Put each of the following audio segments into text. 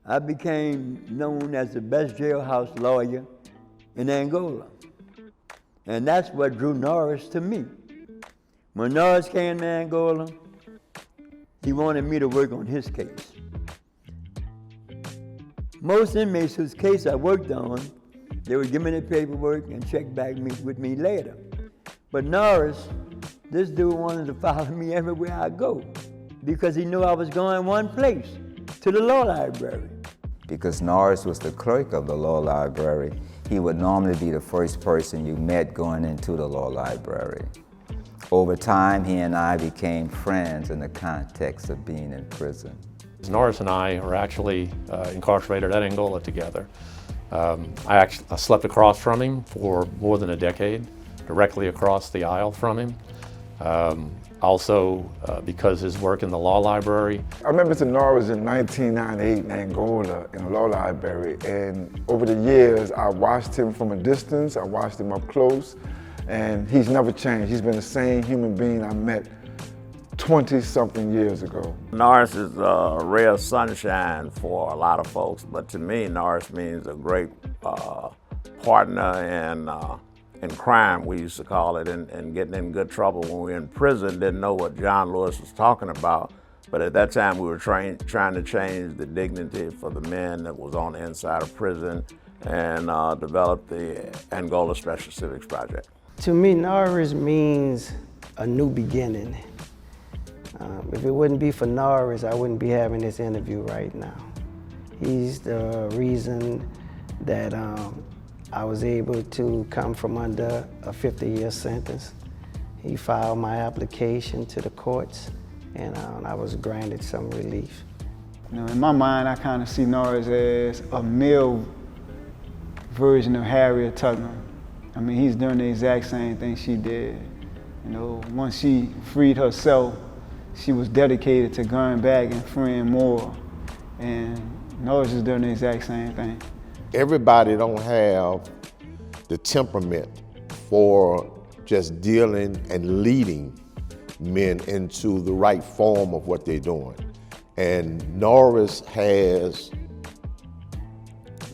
I became known as the best jailhouse lawyer in Angola. And that's what drew Norris to me. When Norris came to Angola, he wanted me to work on his case. Most inmates whose case I worked on, they would give me the paperwork and check back with me later. But Norris, this dude wanted to follow me everywhere I go because he knew I was going one place, to the law library. Because Norris was the clerk of the law library, he would normally be the first person you met going into the law library. Over time, he and I became friends in the context of being in prison. Norris and I were actually incarcerated at Angola together. I slept across from him for more than a decade, directly across the aisle from him. Also, because his work in the law library. I remember Mr. Norris in 1998 in Angola in the law library, and over the years I watched him from a distance, I watched him up close, and he's never changed. He's been the same human being I met 20-something years ago. Norris is a ray of sunshine for a lot of folks, but to me, Norris means a great partner in crime, we used to call it, and getting in good trouble when we were in prison. Didn't know what John Lewis was talking about, but at that time we were trying to change the dignity for the men that was on the inside of prison and develop the Angola Special Civics Project. To me, Norris means a new beginning. If it wouldn't be for Norris, I wouldn't be having this interview right now. He's the reason that I was able to come from under a 50-year sentence. He filed my application to the courts, and I was granted some relief. You know, in my mind, I kind of see Norris as a male version of Harriet Tubman. I mean, he's doing the exact same thing she did. You know, once she freed herself, she was dedicated to going back and freeing more. And Norris is doing the exact same thing. Everybody don't have the temperament for just dealing and leading men into the right form of what they're doing. And Norris has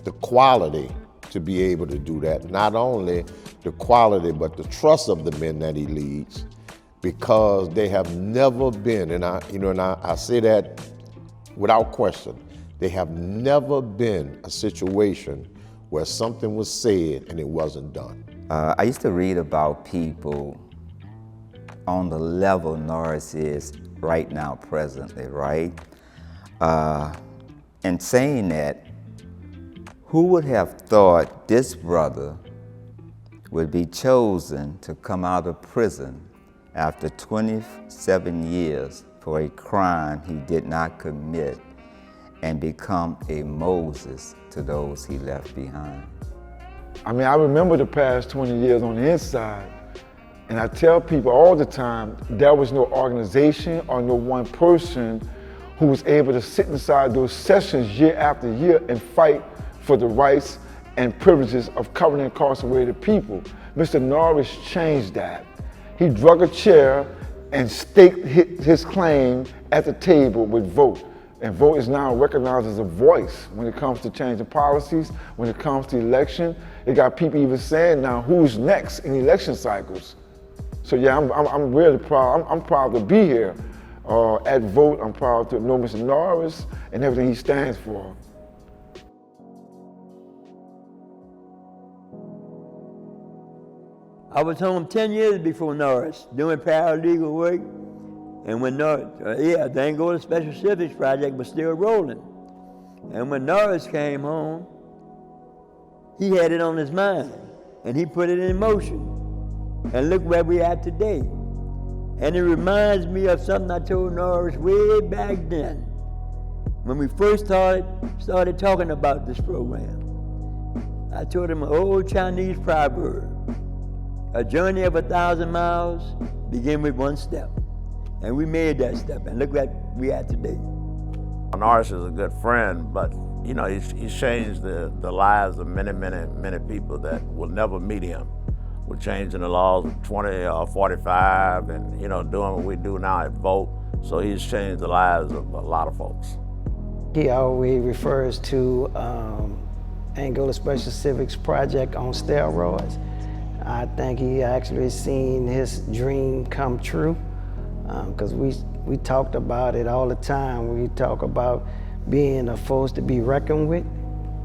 the quality to be able to do that. Not only the quality, but the trust of the men that he leads, because they have never been, and I say that without question, they have never been a situation where something was said and it wasn't done. I used to read about people on the level Norris is right now, presently, right? And saying that, who would have thought this brother would be chosen to come out of prison after 27 years for a crime he did not commit and become a Moses to those he left behind? I mean, I remember the past 20 years on the inside, and I tell people all the time, there was no organization or no one person who was able to sit inside those sessions year after year and fight for the rights and privileges of currently incarcerated people. Mr. Norris changed that. He drug a chair and staked his claim at the table with Vote. And Vote is now recognized as a voice when it comes to changing policies, when it comes to election. It got people even saying now who's next in election cycles. So yeah, I'm really proud. I'm proud to be here at Vote. I'm proud to know Mr. Norris and everything he stands for. I was home 10 years before Norris, doing paralegal work, and when the Angola Special Civics Project was still rolling. And when Norris came home, he had it on his mind, and he put it in motion. And look where we are today. And it reminds me of something I told Norris way back then, when we first started talking about this program. I told him an old Chinese proverb: a journey of 1,000 miles begin with one step. And we made that step, and look where we are today. Norris is a good friend, but you know, he's changed the lives of many people that will never meet him. We're changing the laws of 20 or 45 and, you know, doing what we do now at Vote. So he's changed the lives of a lot of folks. He always refers to Angola Special Civics Project on steroids. I think he actually seen his dream come true, because we talked about it all the time. We talk about being a force to be reckoned with,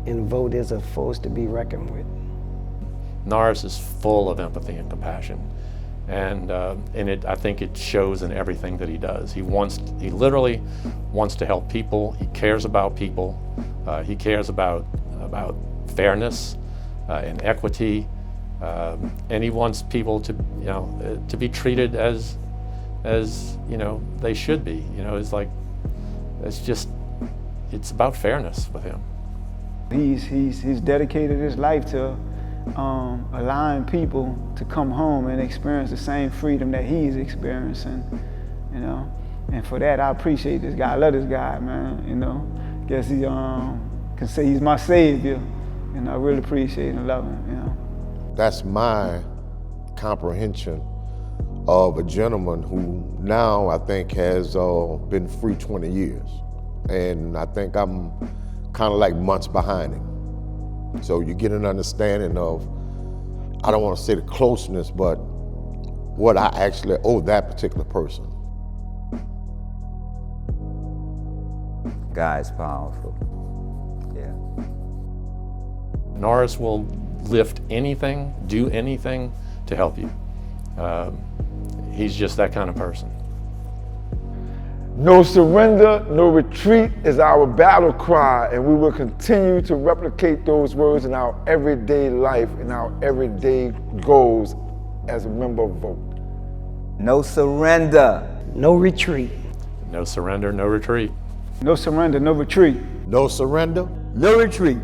and vote is a force to be reckoned with. Norris is full of empathy and compassion, and I think it shows in everything that he does. He literally wants to help people. He cares about people. He cares about fairness and equity, and he wants people to to be treated as they should be. It's about fairness with him. He's dedicated his life to allowing people to come home and experience the same freedom that he's experiencing, And for that, I appreciate this guy. I love this guy, man. Guess he can say he's my savior, and I really appreciate and love him. That's my comprehension of a gentleman who now I think has been free 20 years. And I think I'm kind of like months behind him. So you get an understanding of, I don't want to say the closeness, but what I actually owe that particular person. Guy's powerful. Yeah. Norris will lift anything, do anything to help you. He's just that kind of person. No surrender, no retreat is our battle cry, and we will continue to replicate those words in our everyday life, in our everyday goals as a member of VOTE. No surrender. No retreat. No surrender, no retreat. No surrender, no retreat. No surrender, No retreat.